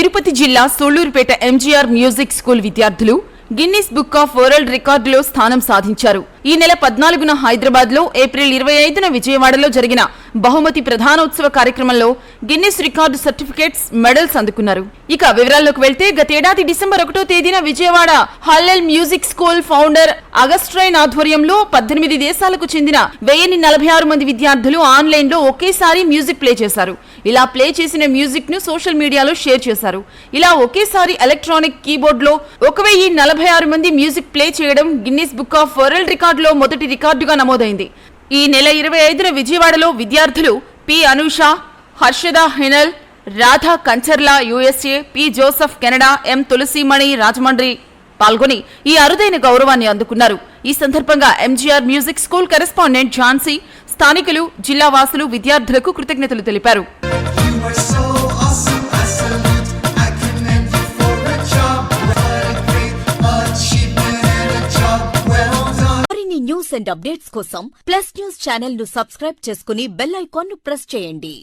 తిరుపతి జిల్లా Sullurpeta MGR music school విద్యార్థులు Guinness book of world రికార్డులో స్థానం సాధించారు. ఈ నెల 14న హైదరాబాద్ లో, ఏప్రిల్ 25న విజయవాడలో జరిగిన బహుమతి ప్రధానోత్సవ కార్యక్రమంలో గిన్నిస్ రికార్డు సర్టిఫికేట్స్, మెడల్స్ అందుకున్నారు. ఇక వివరాల్లోకి వెళ్తే గతేడాది డిసెంబర్ 1వ తేదీన విజయవాడ హల్లెల్ మ్యూజిక్ స్కూల్ ఫౌండర్ అగస్ట్రైన్ ఆధ్వర్యంలో 18 దేశాలకు చెందిన 1046 మంది విద్యార్థులు ఆన్లైన్ లో ఒకేసారి మ్యూజిక్ ప్లే చేశారు. ఇలా ప్లే చేసిన మ్యూజిక్ ను సోషల్ మీడియాలో షేర్ చేశారు. ఇలా ఒకేసారి ఎలక్ట్రానిక్ కీబోర్డ్ లో 1046 మంది మ్యూజిక్ ప్లే చేయడం గిన్నిస్ బుక్ ఆఫ్ వరల్డ్ రికార్డులో మొదటి రికార్డుగా నమోదైంది. ఈ నెల 25న విజయవాడలో విద్యార్థులు P Anusha, Harshada Henal, Radha Kancharla USA, P Joseph Canada, M Tulasimani Rajahmundry పాల్గొని ఈ అరుదైన గౌరవాన్ని అందుకున్నారు. ఈ సందర్భంగా MGR music school correspondent Jhansi, స్థానికులు, జిల్లా వాసులు విద్యార్థులకు కృతజ్ఞతలు తెలిపారు. న్యూస్ అండ్ అప్డేట్స్ కోసం ప్లస్ న్యూస్ ఛానల్ ను సబ్స్క్రైబ్ చేసుకుని బెల్ ఐకాన్ ను ప్రెస్ చేయండి.